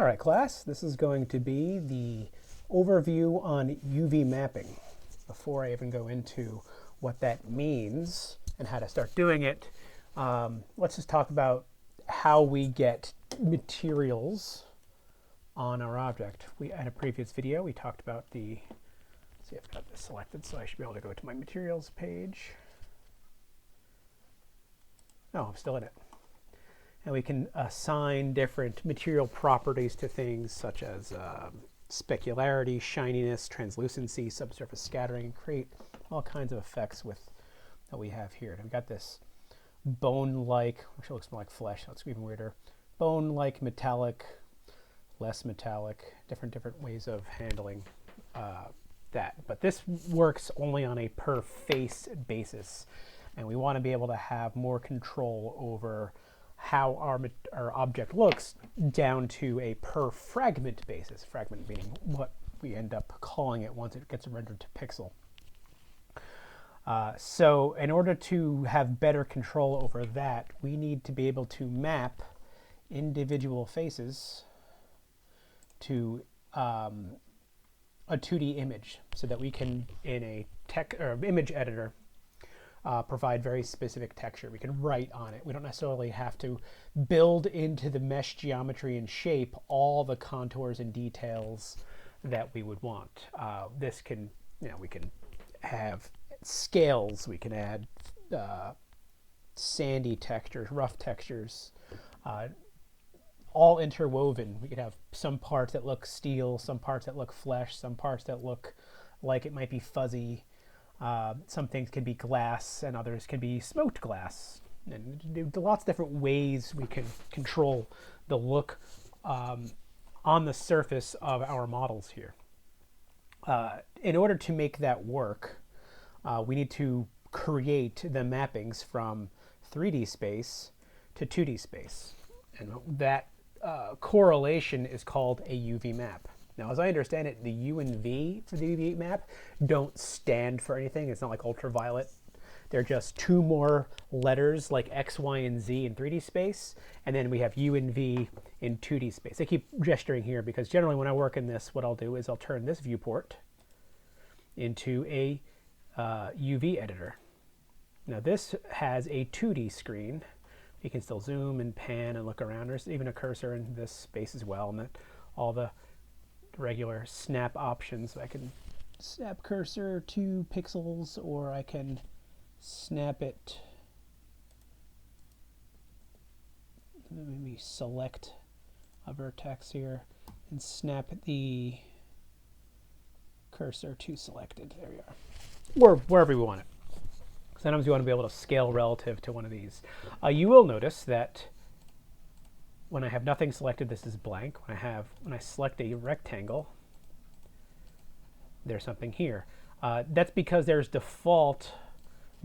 All right, class, this is going to be the overview on UV mapping. Before I even go into what that means and how to start doing it, let's just talk about how we get materials on our object. We had a previous video, we talked about the, let's see, I've got this selected, so I should be able to go to my materials page. No, I'm still in it. And we can assign different material properties to things such as specularity, shininess, translucency, subsurface scattering, create all kinds of effects with that we have here. And we've got this bone-like, which looks more like flesh, so it's even weirder. Bone-like, metallic, less metallic, different ways of handling that. But this works only on a per face basis. And we want to be able to have more control over how our object looks down to a per fragment basis. Fragment meaning what we end up calling it once it gets rendered to pixel. So in order to have better control over that, we need to be able to map individual faces to a 2D image so that we can, in a image editor, provide very specific texture. We can write on it. We don't necessarily have to build into the mesh geometry and shape all the contours and details that we would want. This can, we can have scales. We can add sandy textures, rough textures, all interwoven. We could have some parts that look steel, some parts that look flesh, some parts that look like it might be fuzzy. Some things can be glass and others can be smoked glass. And lots of different ways we can control the look on the surface of our models here. In order to make that work, we need to create the mappings from 3D space to 2D space. And that correlation is called a UV map. Now, as I understand it, the U and V for the UV map don't stand for anything. It's not like ultraviolet. They're just two more letters like X, Y, and Z in 3D space. And then we have U and V in 2D space. I keep gesturing here because generally when I work in this, what I'll do is I'll turn this viewport into a UV editor. Now, this has a 2D screen. You can still zoom and pan and look around. There's even a cursor in this space as well. And all the regular snap options. I can snap cursor to pixels, or I can snap it, maybe select a vertex here and snap the cursor to selected. There we are. Or wherever we want it. Sometimes you want to be able to scale relative to one of these. You will notice that when I have nothing selected, this is blank. When I select a rectangle, there's something here. That's because there's default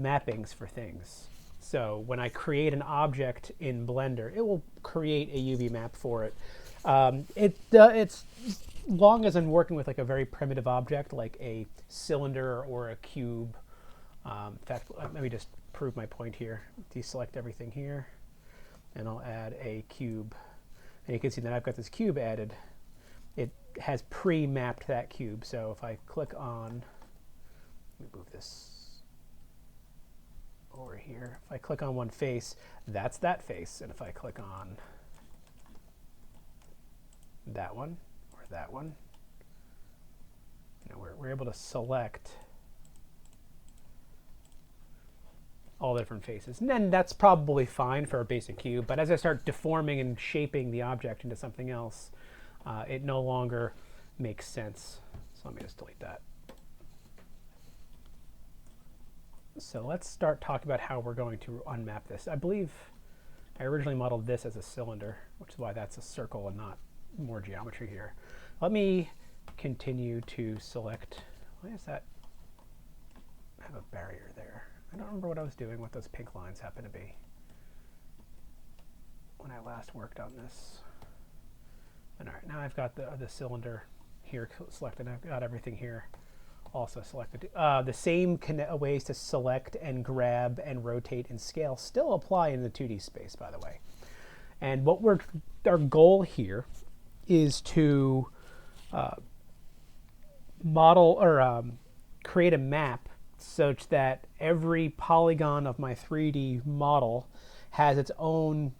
mappings for things. So when I create an object in Blender, it will create a UV map for it. It's long as I'm working with like a very primitive object, like a cylinder or a cube. In fact, let me just prove my point here. Deselect everything here. And I'll add a cube. And you can see that I've got this cube added. It has pre-mapped that cube. So if I click on, let me move this over here. If I click on one face, that's that face. And if I click on that one or that one, we're able to select all the different faces. And then that's probably fine for a basic cube, but as I start deforming and shaping the object into something else, it no longer makes sense. So let me just delete that. So let's start talking about how we're going to unmap this. I believe I originally modeled this as a cylinder, which is why that's a circle and not more geometry here. Let me continue to select, why does that have a barrier there? I don't remember what I was doing, what those pink lines happen to be when I last worked on this. And all right, now I've got the cylinder here selected. I've got everything here also selected. The same ways to select and grab and rotate and scale still apply in the 2D space, by the way. And what our goal here is to model or create a map such that every polygon of my 3D model has its own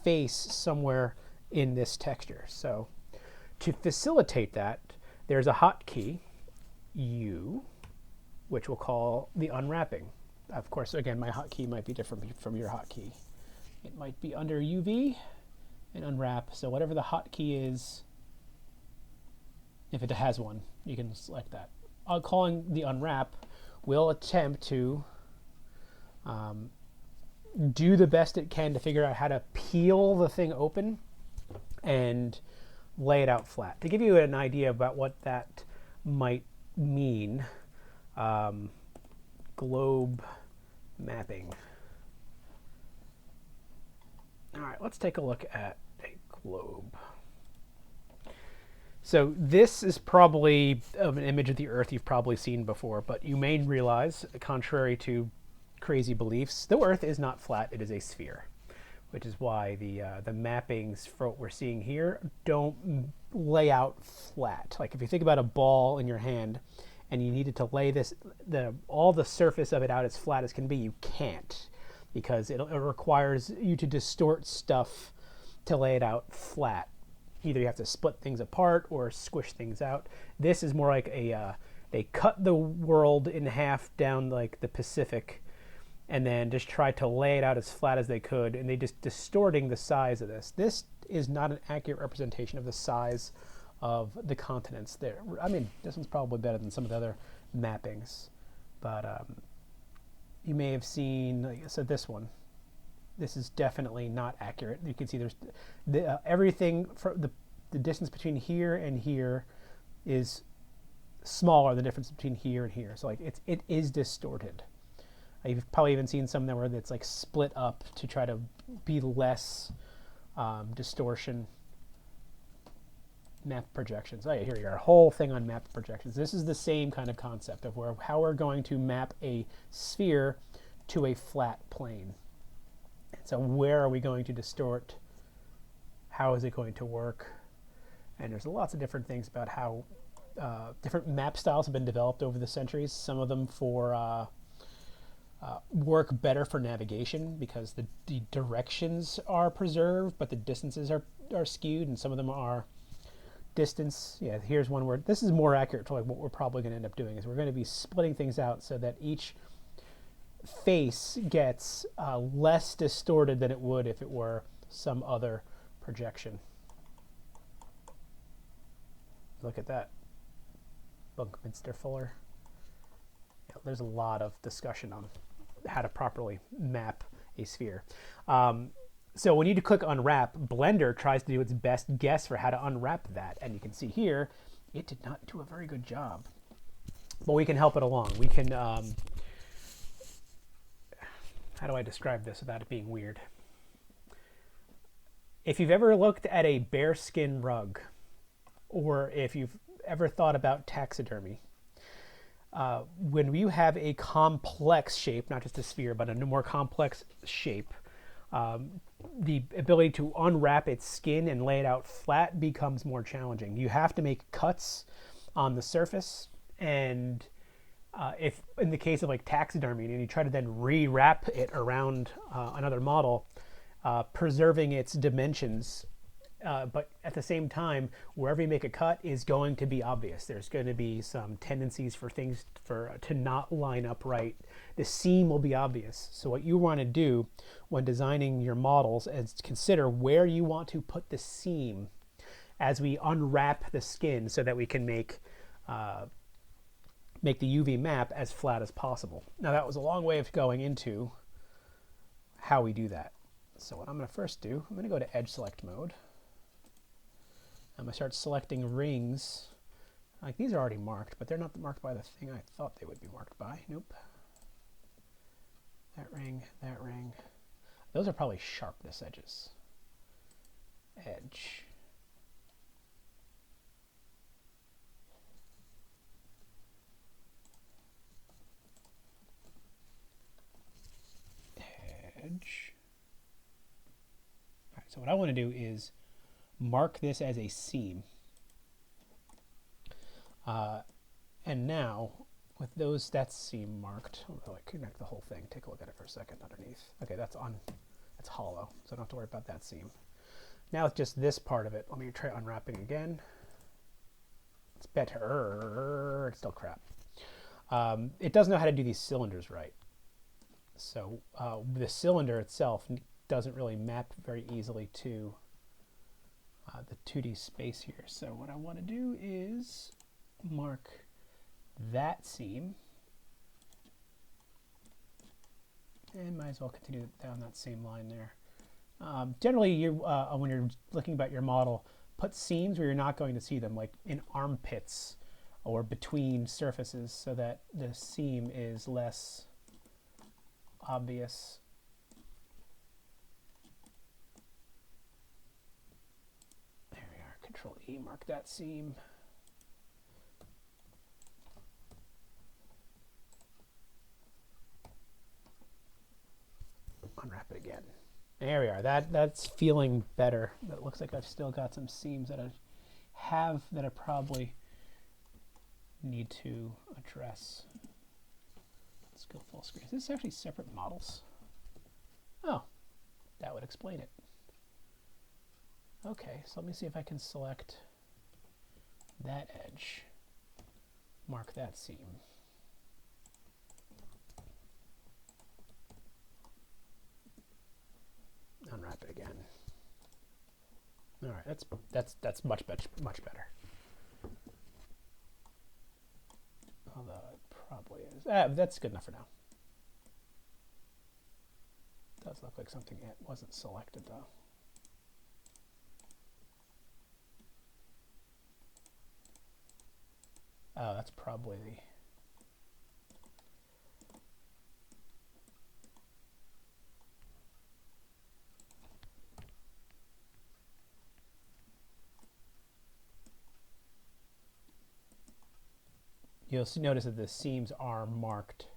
face somewhere in this texture. So to facilitate that, there's a hotkey, U, which we'll call the unwrapping. Of course, again, my hotkey might be different from your hotkey. It might be under UV and unwrap. So whatever the hotkey is, if it has one, you can select that. Calling the unwrap will attempt to do the best it can to figure out how to peel the thing open and lay it out flat. To give you an idea about what that might mean, globe mapping. All right, let's take a look at a globe. So this is probably an image of the Earth you've probably seen before, but you may realize, contrary to crazy beliefs, the Earth is not flat, it is a sphere, which is why the mappings for what we're seeing here don't lay out flat. Like if you think about a ball in your hand and you needed to lay all the surface of it out as flat as can be, you can't, because it requires you to distort stuff to lay it out flat. Either you have to split things apart or squish things out. This is more like they cut the world in half down like the Pacific and then just tried to lay it out as flat as they could, and they just distorting the size of this. This is not an accurate representation of the size of the continents there. I mean, this one's probably better than some of the other mappings, but you may have seen, like I said, this one. This is definitely not accurate. You can see there's everything from the distance between here and here is smaller than the difference between here and here. So like it is distorted. You've probably even seen some that where it's like split up to try to be less distortion. Map projections. Oh yeah, here you are. A whole thing on map projections. This is the same kind of concept of how we're going to map a sphere to a flat plane. So where are we going to distort? How is it going to work? And there's lots of different things about how different map styles have been developed over the centuries. Some of them for work better for navigation because the directions are preserved, but the distances are skewed, and some of them are distance. Yeah, here's one where this is more accurate to like what we're probably going to end up doing is we're going to be splitting things out so that each face gets less distorted than it would if it were some other projection. Look at that. Buckminster Fuller. Yeah, there's a lot of discussion on how to properly map a sphere. So when you click unwrap, Blender tries to do its best guess for how to unwrap that. And you can see here, it did not do a very good job. But we can help it along. We can, how do I describe this without it being weird? If you've ever looked at a bearskin rug, or if you've ever thought about taxidermy, when you have a complex shape, not just a sphere, but a more complex shape, the ability to unwrap its skin and lay it out flat becomes more challenging. You have to make cuts on the surface, and if in the case of like taxidermy, and you try to then rewrap it around another model, preserving its dimensions, but at the same time, wherever you make a cut is going to be obvious. There's going to be some tendencies for things to not line up right. The seam will be obvious. So what you want to do when designing your models is consider where you want to put the seam as we unwrap the skin so that we can make the UV map as flat as possible. Now that was a long way of going into how we do that. So what I'm going to first do, I'm going to go to edge select mode. I'm going to start selecting rings. Like these are already marked, but they're not marked by the thing I thought they would be marked by. Nope. That ring, that ring. Those are probably sharpness edges. Edge. Edge. All right, so what I want to do is mark this as a seam. And now, with those, that's seam marked. Oh, I connect the whole thing. Take a look at it for a second underneath. Okay, that's hollow, so I don't have to worry about that seam. Now it's just this part of it. Let me try unwrapping again. It's better. It's still crap. It doesn't know how to do these cylinders right. So the cylinder itself doesn't really map very easily to the 2D space here. So what I want to do is mark that seam, and might as well continue down that same line there. Generally, when you're looking at your model, put seams where you're not going to see them, like in armpits or between surfaces, so that the seam is less obvious. There we are. Control E, mark that seam. Unwrap it again. There we are. That's feeling better. It looks like I've still got some seams that I probably need to address. Let's go full screen. Is this actually separate models? Oh, that would explain it. Okay, so let me see if I can select that edge. Mark that seam. Unwrap it again. All right, that's much better. Although it probably is. That's good enough for now. Does look like something it wasn't selected though. Oh, that's probably the. You'll notice that the seams are marked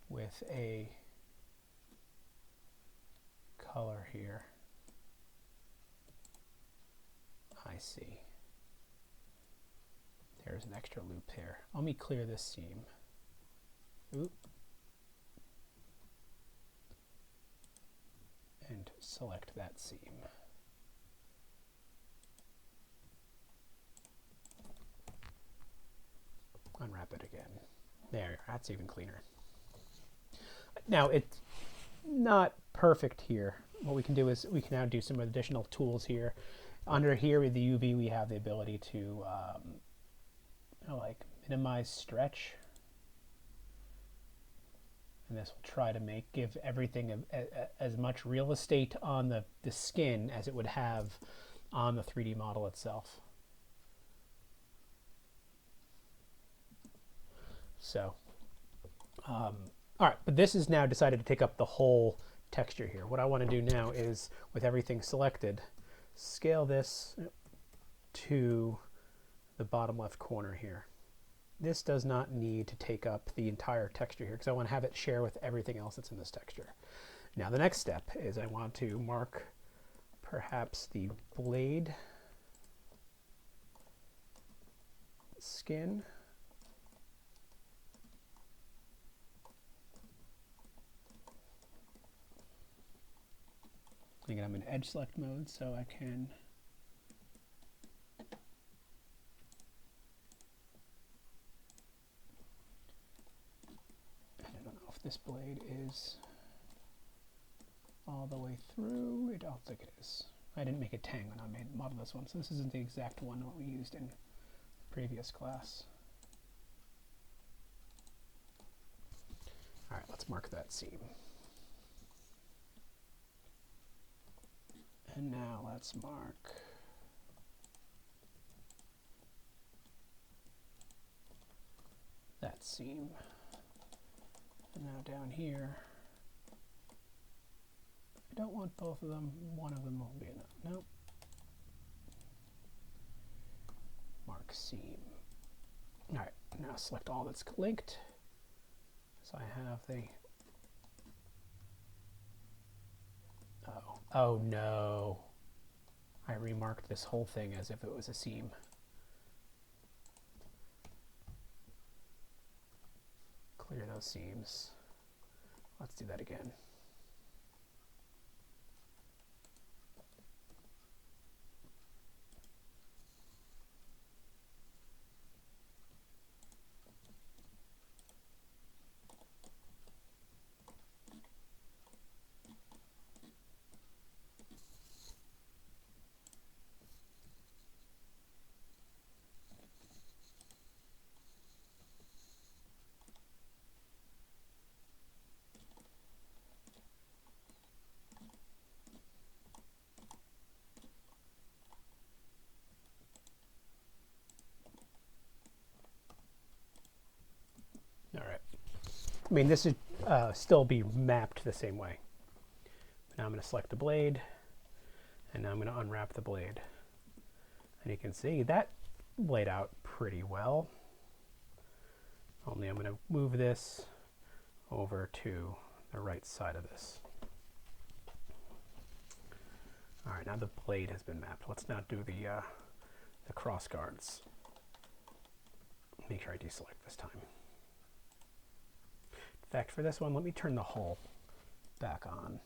with a color here. I see. There's an extra loop here. Let me clear this seam. Oop. And select that seam. Unwrap it again. There, that's even cleaner. Now, it's not perfect here. What we can do is we can now do some additional tools here. Under here with the UV, we have the ability to like minimize stretch. And this will try to give everything as much real estate on the skin as it would have on the 3D model itself. So, all right, but this is now decided to take up the whole texture here. What I want to do now is, with everything selected, scale this to the bottom left corner here. This does not need to take up the entire texture here because I want to have it share with everything else that's in this texture. Now the next step is I want to mark perhaps the blade skin. Again, I'm in edge select mode, so I can I don't know if this blade is all the way through. I don't think it is. I didn't make a tang when I modeled this one, so this isn't the exact one that we used in the previous class. All right, let's mark that seam. And now let's mark that seam. And now down here, I don't want both of them. One of them will be enough. Nope. Mark seam. All right, now select all that's linked. So I have the oh no. I remarked this whole thing as if it was a seam. Clear those seams. Let's do that again. All right. I mean, this should still be mapped the same way. Now I'm going to select the blade, and now I'm going to unwrap the blade. And you can see that laid out pretty well. Only I'm going to move this over to the right side of this. All right, now the blade has been mapped. Let's now do the cross guards. Make sure I deselect this time. In fact, for this one, let me turn the hull back on.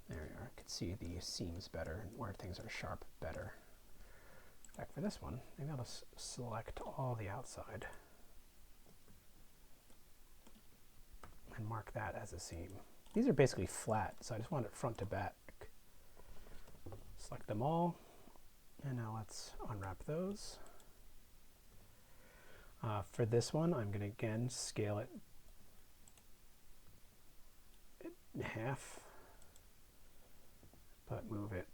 There we are. I can see the seams better, where things are sharp better. In fact, for this one, maybe I'll just select all the outside and mark that as a seam. These are basically flat, so I just want it front to back. Select them all, and now let's unwrap those. For this one, I'm going to again scale it in half, but move it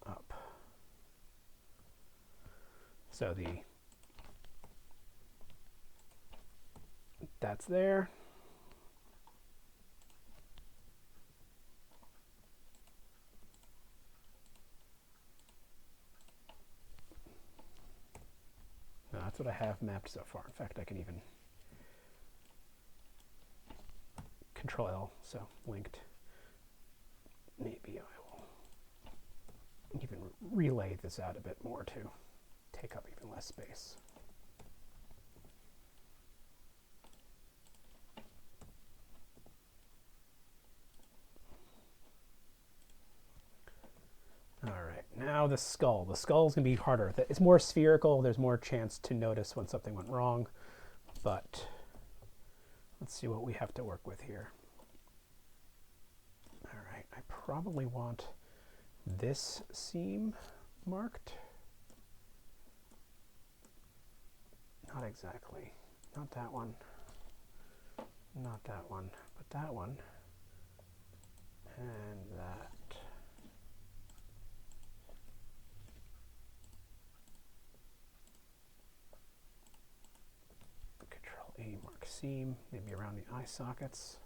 up. So that's there. No, that's what I have mapped so far. In fact, I can even Control L, so linked. Maybe I will even relay this out a bit more to take up even less space. All right, now the skull. The skull is going to be harder. It's more spherical. There's more chance to notice when something went wrong, but let's see what we have to work with here. All right, I probably want this seam marked. Not exactly. Not that one. Not that one, but that one. And that. Control A, mark seam, maybe around the eye sockets.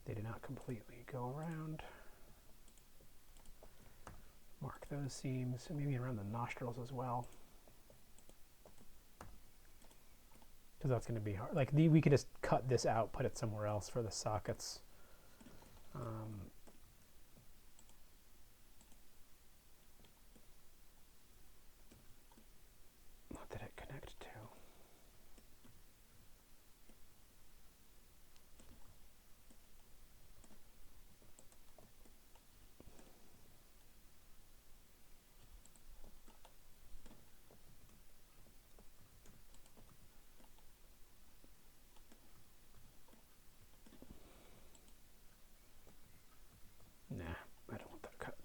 They did not completely go around. Mark those seams, and maybe around the nostrils as well. Because that's going to be hard. Like we could just cut this out, put it somewhere else for the sockets. What did it connect to? Nah, I don't want that cut.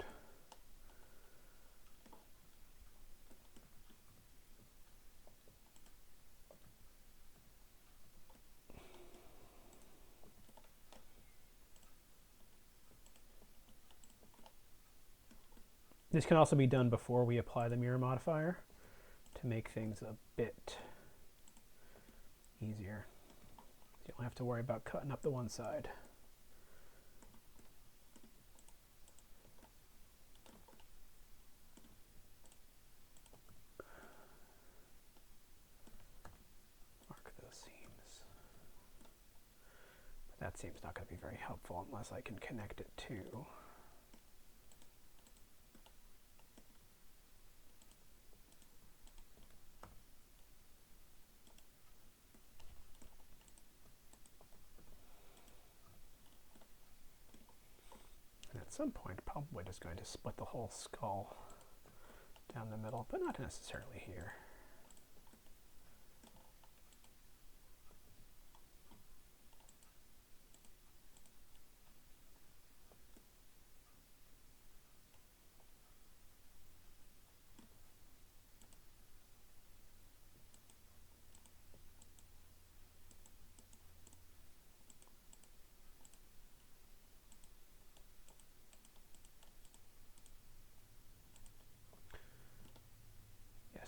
This can also be done before we apply the mirror modifier to make things a bit easier. You don't have to worry about cutting up the one side. that seems not going to be very helpful unless I can connect it to. And at some point, probably just going to split the whole skull down the middle, but not necessarily here.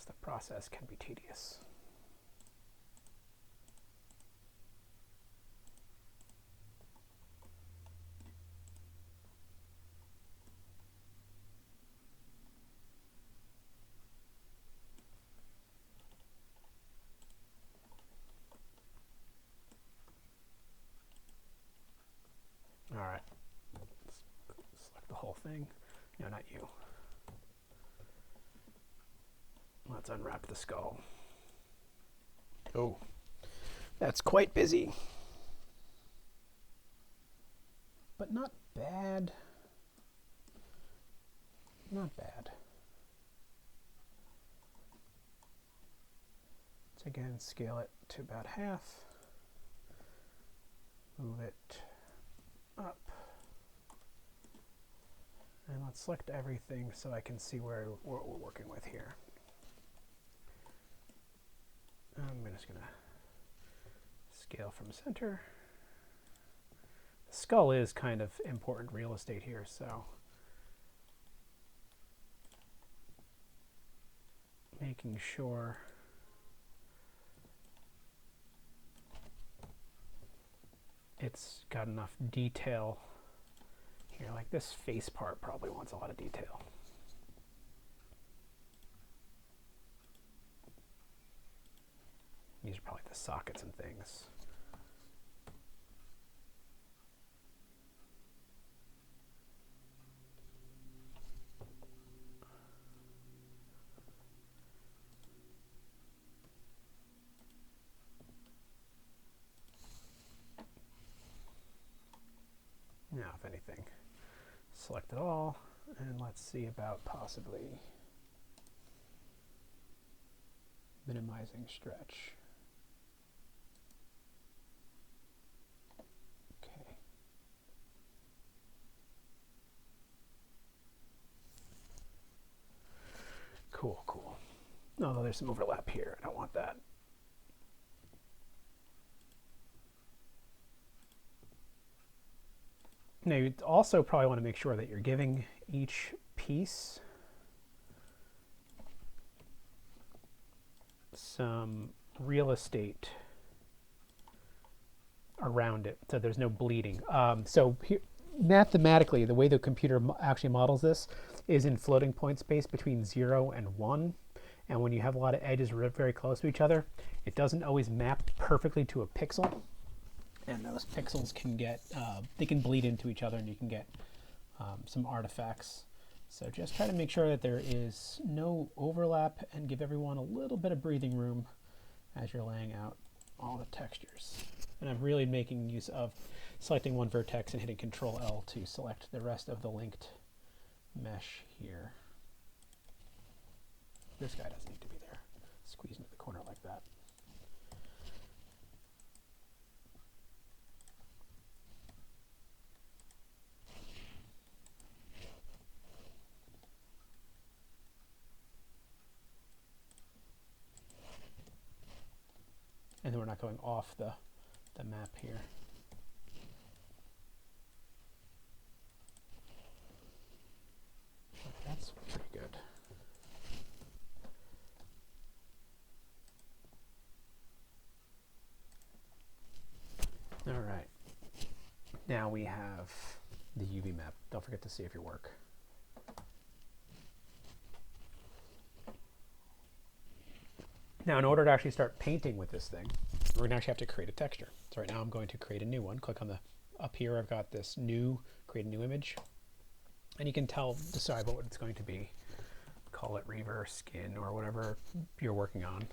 The process can be tedious. All right, let's select the whole thing. No, not you. Let's unwrap the skull. Oh, that's quite busy. But not bad. Not bad. Let's again scale it to about half. Move it up. And let's select everything so I can see what we're working with here. I'm just going to scale from center. The skull is kind of important real estate here, so making sure it's got enough detail here. Like this face part probably wants a lot of detail. These are probably the sockets and things. Now, if anything, select it all, and let's see about possibly minimizing stretch. Okay. Cool, cool. Although there's some overlap here, I don't want that. Now, you also probably want to make sure that you're giving each piece some real estate around it so there's no bleeding. So here, mathematically, the way the computer actually models this is in floating point space between 0 and 1. And when you have a lot of edges very close to each other, it doesn't always map perfectly to a pixel. And those pixels can get, they can bleed into each other, and you can get some artifacts. So just try to make sure that there is no overlap and give everyone a little bit of breathing room as you're laying out all the textures. And I'm really making use of selecting one vertex and hitting Control L to select the rest of the linked mesh here. This guy doesn't need to be there. Squeeze into the corner like that. And then we're not going off the map here. That's pretty good. All right. Now we have the UV map. Don't forget to save your work. Now, in order to actually start painting with this thing, we're going to actually have to create a texture. So right now I'm going to create a new one. Click on the up here I've got this create a new image, and you can decide what it's going to be. Call it Reaver Skin or whatever you're working on.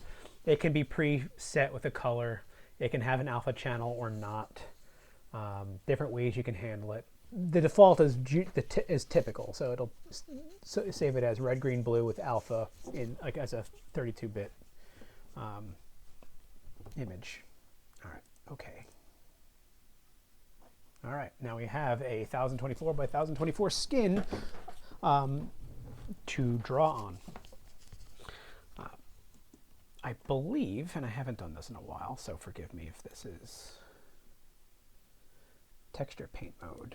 It can be preset with a color. It can have an alpha channel or not. Different ways you can handle it. The default is typical, so it'll save it as red, green, blue with alpha as a 32-bit image. All right, okay. All right, now we have a 1024 by 1024 skin to draw on. I believe, and I haven't done this in a while, so forgive me if this is texture paint mode.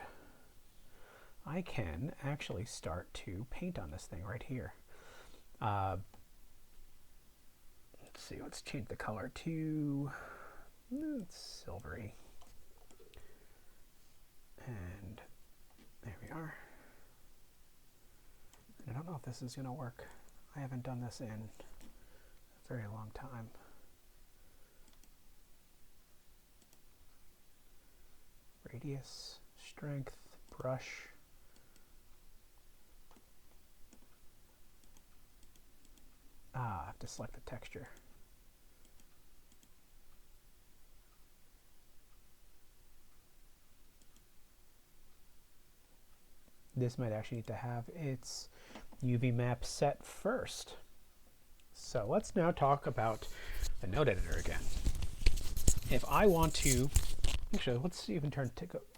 I can actually start to paint on this thing right here. Let's see, let's change the color to silvery. And there we are. I don't know if this is going to work. I haven't done this in a very long time. Radius, strength, brush. I have to select the texture. This might actually need to have its UV map set first. So let's now talk about the node editor again. If I want to, actually, let's even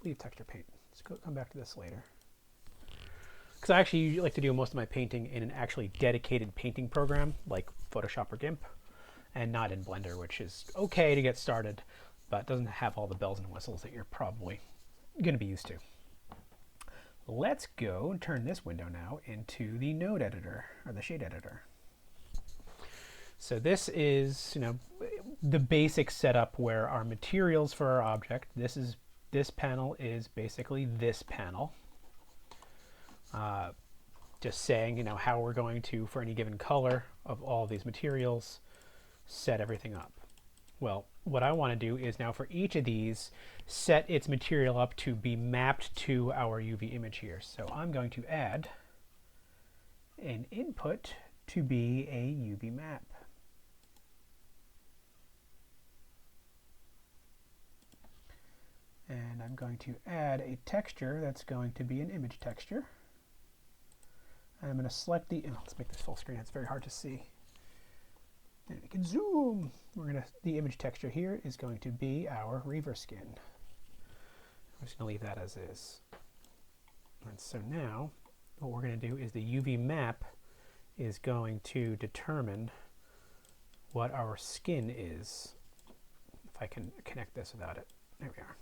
leave texture paint. Let's come back to this later. Because I actually like to do most of my painting in an actually dedicated painting program like Photoshop or GIMP, and not in Blender, which is okay to get started, but doesn't have all the bells and whistles that you're probably going to be used to. Let's go and turn this window now into the node editor, or the shade editor. So this is, the basic setup where our materials for our object, this panel is basically this panel. Just saying, how we're going to, for any given color of all these materials, set everything up. Well, what I want to do is now for each of these, set its material up to be mapped to our UV image here. So I'm going to add an input to be a UV map. And I'm going to add a texture that's going to be an image texture. And I'm going to select let's make this full screen, it's very hard to see. And we can zoom. The image texture here is going to be our Reaver Skin. I'm just going to leave that as is. And so now what we're going to do is the UV map is going to determine what our skin is. If I can connect this without it. There we are.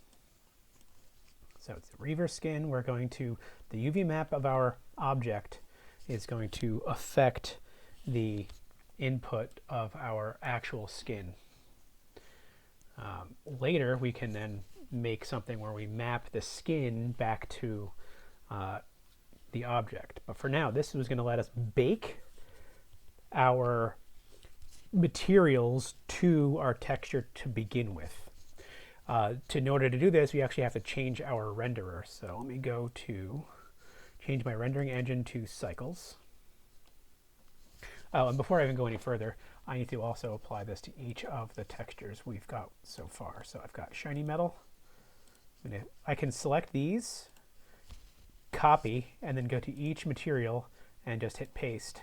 So it's the Reaver Skin. The UV map of our object is going to affect the input of our actual skin. Later we can then make something where we map the skin back to the object. But for now, this was going to let us bake our materials to our texture to begin with. In order to do this, we actually have to change our renderer. So let me go to change my rendering engine to Cycles. Oh, and before I even go any further, I need to also apply this to each of the textures we've got so far. So I've got shiny metal. I can select these, copy, and then go to each material and just hit paste.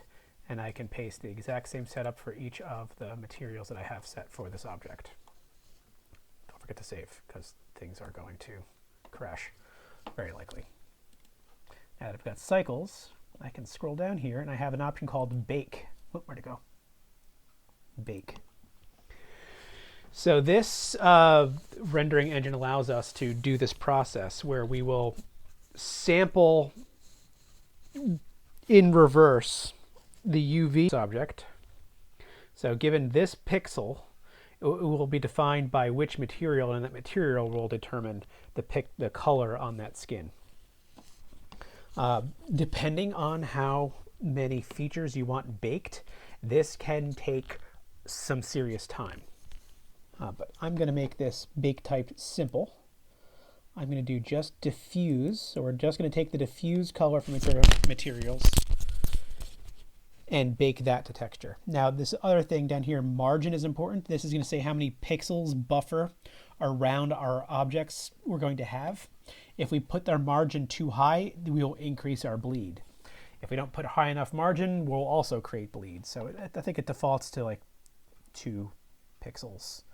And I can paste the exact same setup for each of the materials that I have set for this object. Don't forget to save, because things are going to crash, very likely. Now that I've got Cycles, I can scroll down here and I have an option called Bake. Oh, where'd it go? Bake. So this rendering engine allows us to do this process where we will sample in reverse the UV object. So given this pixel, it will be defined by which material, and that material will determine the color on that skin. Depending on how many features you want baked, this can take some serious time. But I'm going to make this bake type simple. I'm going to do just diffuse. So we're just going to take the diffuse color from materials and bake that to texture. Now this other thing down here, margin is important. This is going to say how many pixels buffer around our objects we're going to have. If we put our margin too high, we will increase our bleed. If we don't put a high enough margin, we'll also create bleed. So I think it defaults to like 2 pixels.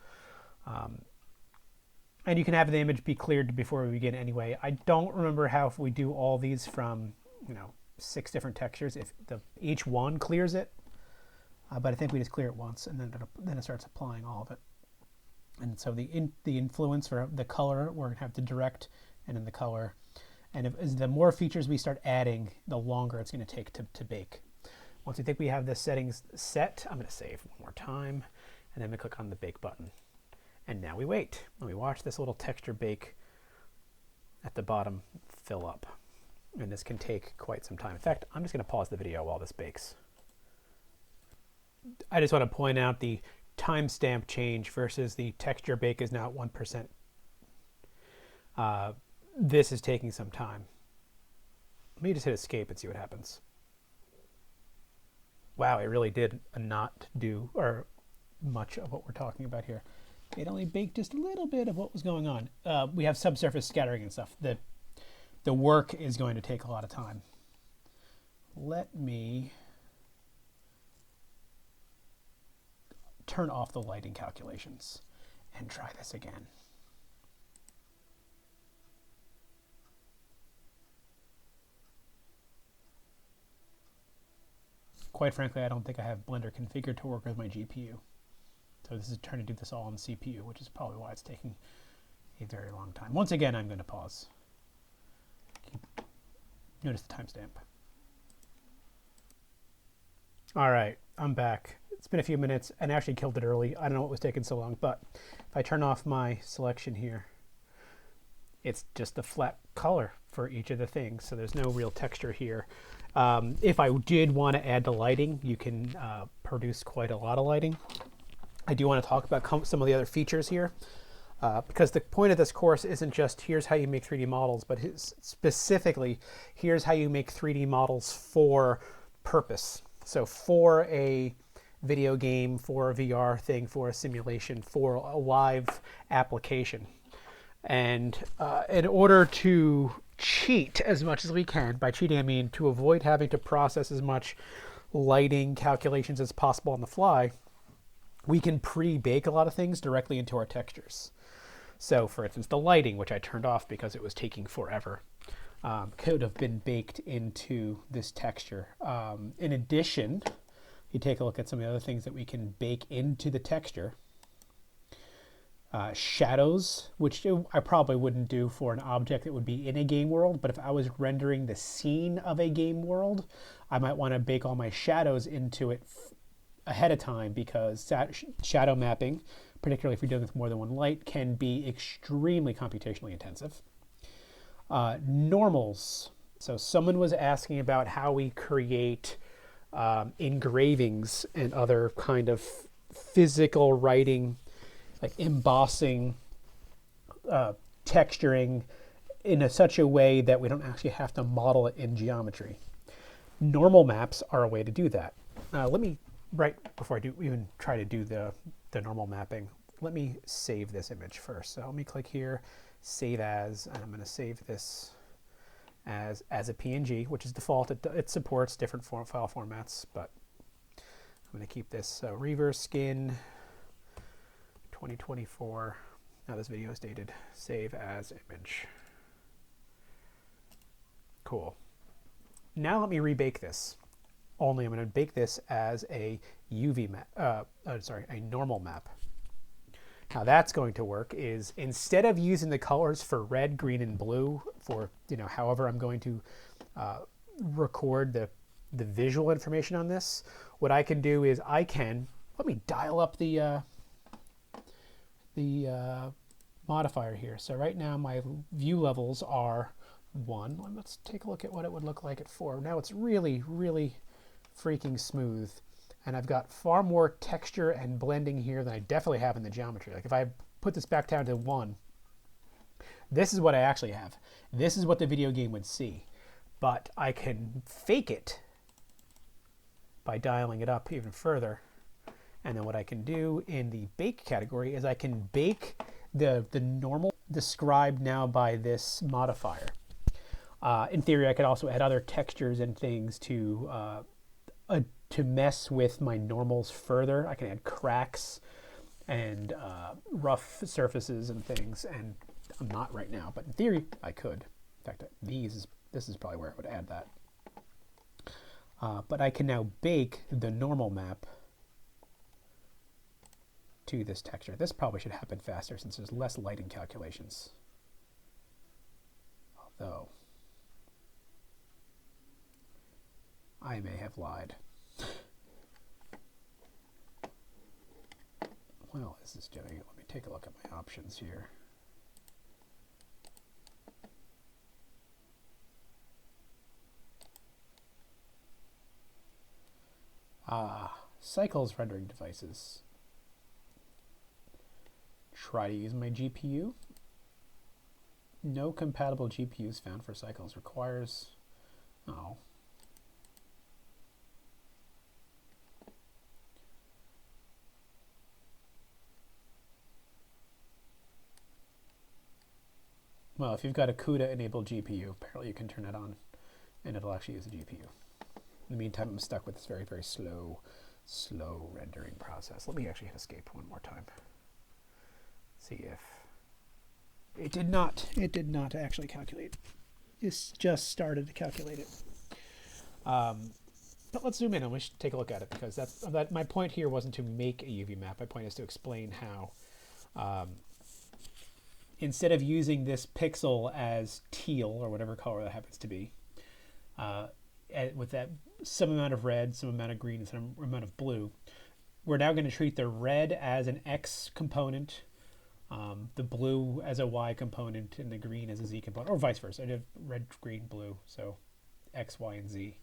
And you can have the image be cleared before we begin anyway. I don't remember how if we do all these from, 6 different textures, if each one clears it. But I think we just clear it once, and then it starts applying all of it. And so the influence for the color, we're going to have the direct and then the color. And as the more features we start adding, the longer it's going to take to bake. Once we think we have the settings set, I'm going to save one more time, and then we click on the bake button. And now we wait, and we watch this little texture bake at the bottom fill up. And this can take quite some time. In fact, I'm just going to pause the video while this bakes. I just want to point out the timestamp change versus the texture bake is now at 1%. This is taking some time. Let me just hit escape and see what happens. Wow, it really did not do much of what we're talking about here. It only baked just a little bit of what was going on. We have subsurface scattering and stuff. The work is going to take a lot of time. Let me turn off the lighting calculations and try this again. Quite frankly, I don't think I have Blender configured to work with my GPU. So this is trying to do this all on the CPU, which is probably why it's taking a very long time. Once again, I'm going to pause. Notice the timestamp. All right, I'm back. It's been a few minutes and I actually killed it early. I don't know what was taking so long, but if I turn off my selection here, it's just a flat color for each of the things. So there's no real texture here. If I did want to add the lighting, you can produce quite a lot of lighting. I do want to talk about some of the other features here. Because the point of this course isn't just here's how you make 3D models, but specifically here's how you make 3D models for purpose. So for a video game, for a VR thing, for a simulation, for a live application. And in order to cheat as much as we can, by cheating I mean to avoid having to process as much lighting calculations as possible on the fly, we can pre-bake a lot of things directly into our textures. So for instance, the lighting, which I turned off because it was taking forever, could have been baked into this texture. In addition, you take a look at some of the other things that we can bake into the texture. Shadows, which I probably wouldn't do for an object that would be in a game world, but if I was rendering the scene of a game world, I might want to bake all my shadows into it ahead of time, because shadow mapping, particularly if you're dealing with more than one light, can be extremely computationally intensive. Normals. So someone was asking about how we create engravings and other kind of physical writing, like embossing, texturing in such a way that we don't actually have to model it in geometry. Normal maps are a way to do that. Let me, right before I do even try to do the normal mapping, let me save this image first. So let me click here, save as, and I'm going to save this as a PNG, which is default. It supports different file formats, but I'm going to keep this Reverse Skin 2024. Now this video is dated. Save as image. Cool. Now let me rebake this. Only I'm going to bake this as a UV map. A normal map. How that's going to work is, instead of using the colors for red, green, and blue for however I'm going to record the visual information on this, what I can do is let me dial up the modifier here. So right now my view levels are 1. Let's take a look at what it would look like at 4. Now it's really, really freaking smooth. And I've got far more texture and blending here than I definitely have in the geometry. Like if I put this back down to 1, This is what I actually have. This is what the video game would see. But I can fake it by dialing it up even further. And then what I can do in the bake category is I can bake the normal described now by this modifier. In theory, I could also add other textures and things to mess with my normals further. I can add cracks and rough surfaces and things, and I'm not right now, but in theory, I could. In fact, this is probably where I would add that. But I can now bake the normal map to this texture. This probably should happen faster since there's less lighting calculations. Although, I may have lied. Well, this is doing it. Let me take a look at my options here. Cycles rendering devices. Try to use my GPU. No compatible GPUs found for Cycles. Requires... Oh. Well, if you've got a CUDA-enabled GPU, apparently you can turn it on, and it'll actually use a GPU. In the meantime, I'm stuck with this very, very slow rendering process. Let me actually hit escape one more time. See if it did not actually calculate. It just started to calculate it. But let's zoom in and we should take a look at it, because that my point here wasn't to make a UV map. My point is to explain how instead of using this pixel as teal or whatever color that happens to be, with that some amount of red, some amount of green, and some amount of blue, we're now going to treat the red as an X component, the blue as a Y component, and the green as a Z component, or vice versa. I did red, green, blue, so X, Y, and Z.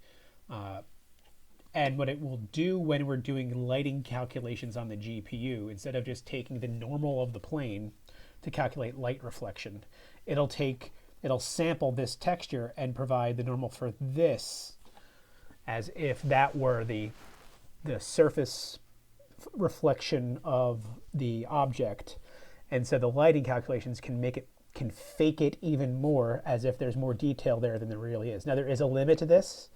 And what it will do when we're doing lighting calculations on the GPU, instead of just taking the normal of the plane to calculate light reflection, it'll sample this texture and provide the normal for this as if that were the surface reflection of the object. And so the lighting calculations can fake it even more, as if there's more detail there than there really is. Now, there is a limit to this.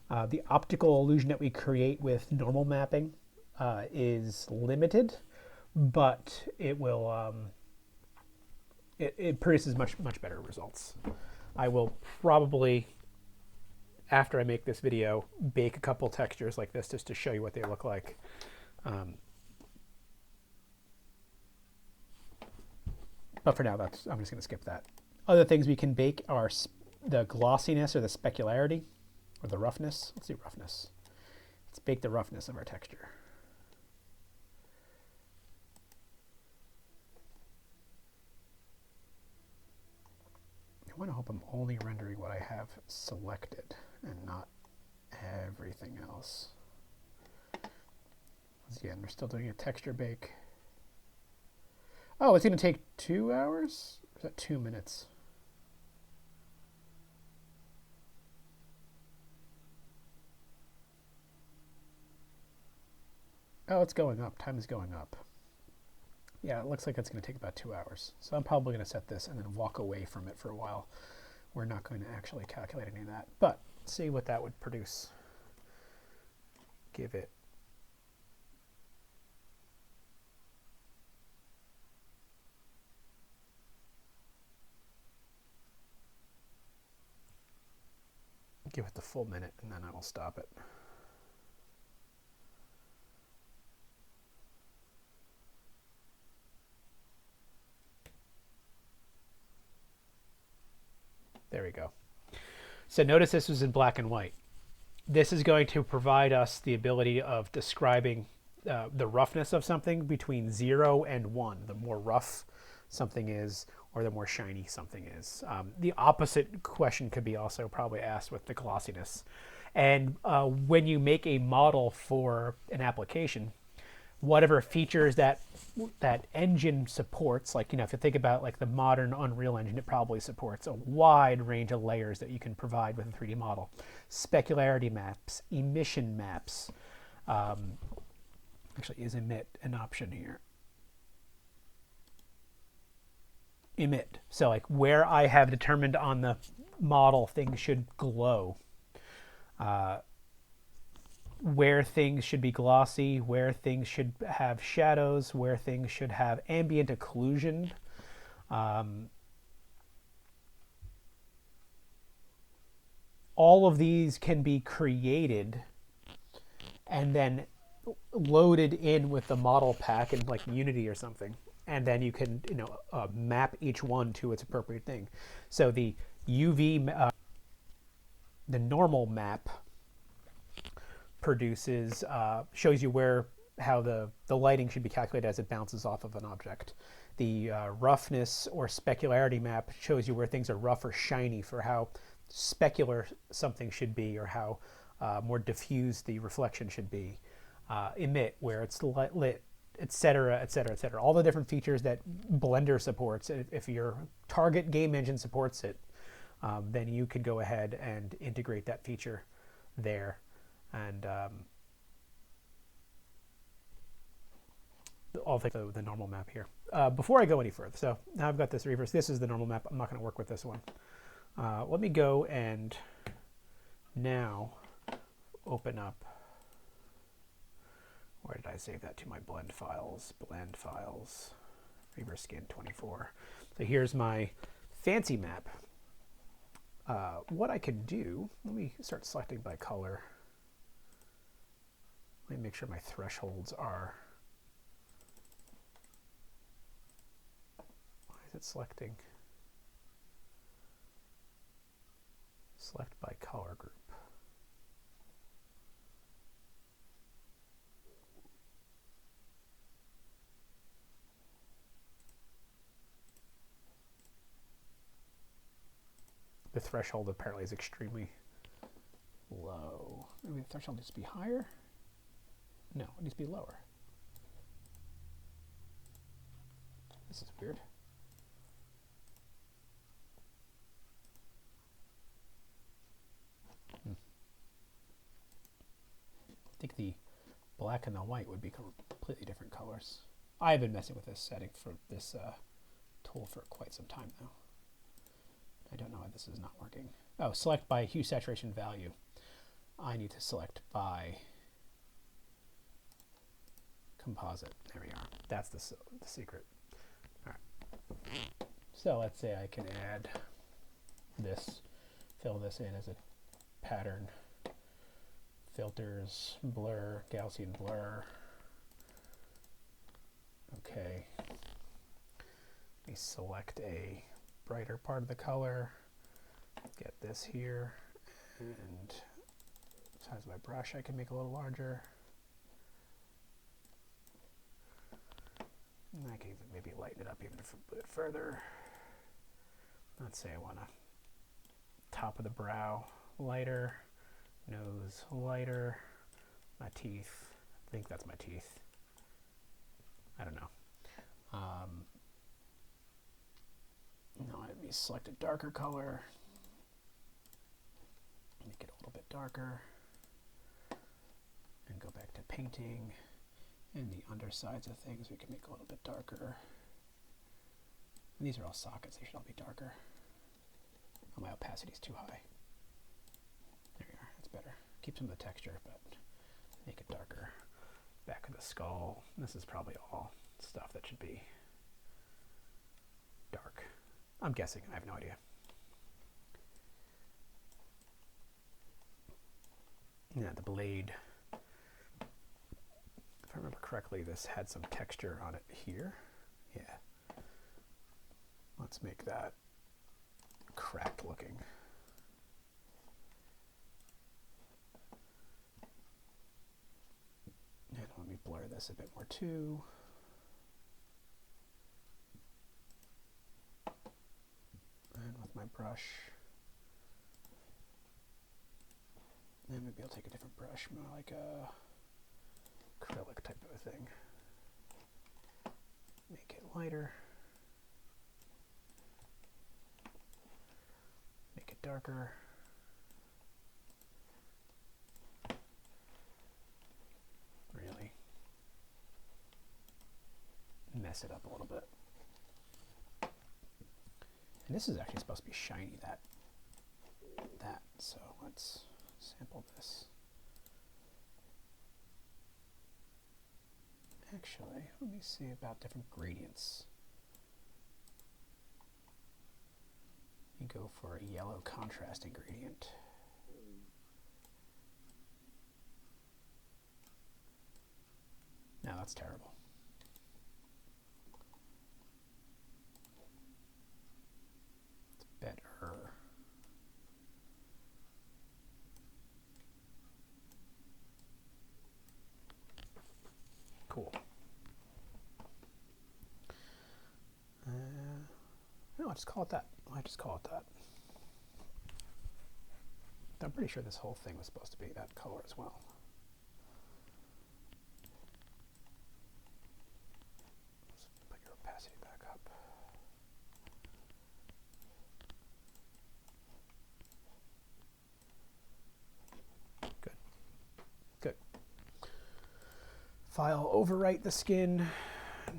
The optical illusion that we create with normal mapping is limited, but it will it produces much better results. I will probably, after I make this video, bake a couple textures like this just to show you what they look like. But for now, I'm just going to skip that. Other things we can bake are the glossiness or the specularity, or the roughness. Let's do roughness. Let's bake the roughness of our texture. I want to hope I'm only rendering what I have selected and not everything else. Again, we're still doing a texture bake. Oh, it's going to take 2 hours? Or is that 2 minutes? Oh, it's going up. Time is going up. Yeah, it looks like it's going to take about 2 hours. So I'm probably going to set this and then walk away from it for a while. We're not going to actually calculate any of that. But see what that would produce. Give it. Give it the full minute, and then I will stop it. There we go. So notice this was in black and white. This is going to provide us the ability of describing the roughness of something between 0 and 1. The more rough something is, or the more shiny something is. The opposite question could be also probably asked with the glossiness. And when you make a model for an application, whatever features that engine supports. Like, if you think about like the modern Unreal Engine, it probably supports a wide range of layers that you can provide with a 3D model. Specularity maps, emission maps. Actually, is emit an option here? Emit. So like where I have determined on the model things should glow. Where things should be glossy, where things should have shadows, where things should have ambient occlusion. All of these can be created and then loaded in with the model pack in like Unity or something. And then you can, map each one to its appropriate thing. So the UV, the normal map produces, shows you how the lighting should be calculated as it bounces off of an object. The roughness or specularity map shows you where things are rough or shiny for how specular something should be, or how more diffused the reflection should be. Emit, where it's lit, etc., etc., etc. All the different features that Blender supports. If your target game engine supports it, then you could go ahead and integrate that feature there. And I'll take the normal map here. Before I go any further, so now I've got this reverse. This is the normal map. I'm not going to work with this one. Let me go and now open up. Where did I save that to? My blend files. Blend files. Reverse Skin 24. So here's my fancy map. What I can do, let me start selecting by color. Let me make sure my thresholds are. Why is it selecting? Select by color group. The threshold apparently is extremely low. Maybe the threshold needs to be higher? No, it needs to be lower. This is weird. I think the black and the white would be completely different colors. I've been messing with this setting for this tool for quite some time now. I don't know why this is not working. Oh, select by hue saturation value. I need to select by composite. There we are. That's the secret. All right. So let's say I can add this, fill this in as a pattern. Filters, blur, Gaussian blur. Okay. Let me select a brighter part of the color. Get this here, and size of my brush I can make a little larger. And I can even maybe lighten it up even a bit further. Let's say I want to top of the brow lighter, nose lighter, my teeth. I think that's my teeth. I don't know. Now let me select a darker color. Make it a little bit darker. And go back to painting. And the undersides of things we can make a little bit darker. And these are all sockets, they should all be darker. Oh, my opacity is too high. There we are, that's better. Keep some of the texture, but make it darker. Back of the skull. This is probably all stuff that should be dark. I'm guessing, I have no idea. Yeah, the blade. If I remember correctly, this had some texture on it here. Yeah. Let's make that cracked looking. And let me blur this a bit more too. And with my brush, and maybe I'll take a different brush, more like a acrylic type of a thing. Make it lighter. Make it darker. Really mess it up a little bit. And this is actually supposed to be shiny, that. So let's sample this. Actually, let me see about different gradients. You go for a yellow contrasting gradient. No, that's terrible. It's better. Cool. No, I'll just call it that. I just call it that. I'm pretty sure this whole thing was supposed to be that color as well. Let's put your opacity back up. Good. Good. File overwrite the skin.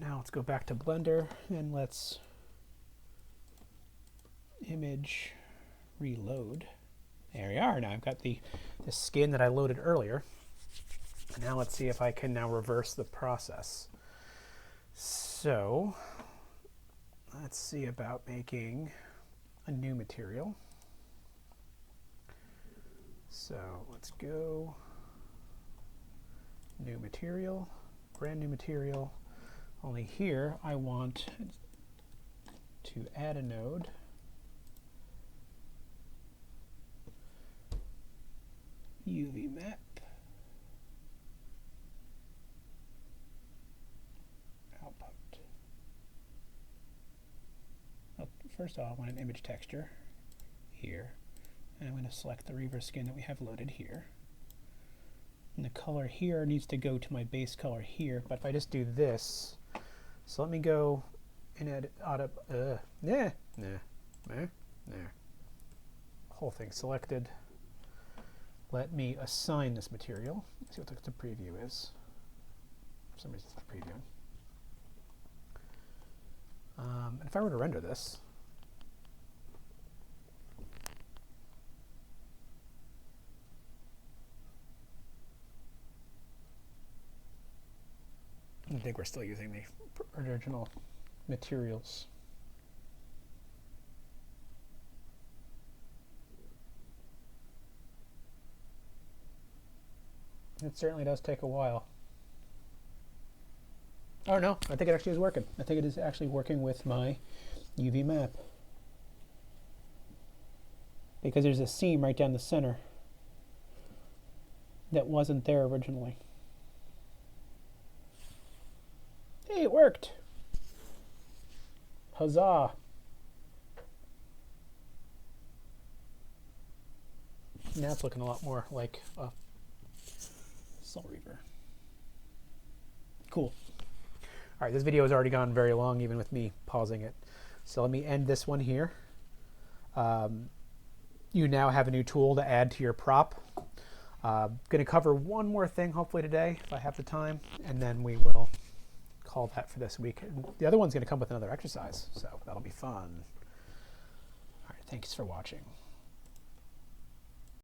Now let's go back to Blender and let's image reload. There we are. Now I've got the skin that I loaded earlier. Now let's see if I can now reverse the process. So let's see about making a new material. So let's go new material, brand new material. Only here I want to add a node. UV map. Output. Oh, first of all, I want an image texture here. And I'm going to select the Reaver skin that we have loaded here. And the color here needs to go to my base color here. But if I just do this, so let me go and add whole thing selected. Let me assign this material. Let's see what the preview is. For some reason it's not previewing. And if I were to render this, I think we're still using the original materials. It certainly does take a while. Oh no, I think it actually is working. I think it is actually working with my UV map. Because there's a seam right down the center that wasn't there originally. Hey, it worked! Huzzah! Now it's looking a lot more like a Soul Reaver. Cool. All right, this video has already gone very long, even with me pausing it. So let me end this one here. You now have a new tool to add to your prop. Going to cover one more thing, hopefully today, if I have the time, and then we will call that for this week. And the other one's going to come with another exercise, so that'll be fun. All right, thanks for watching.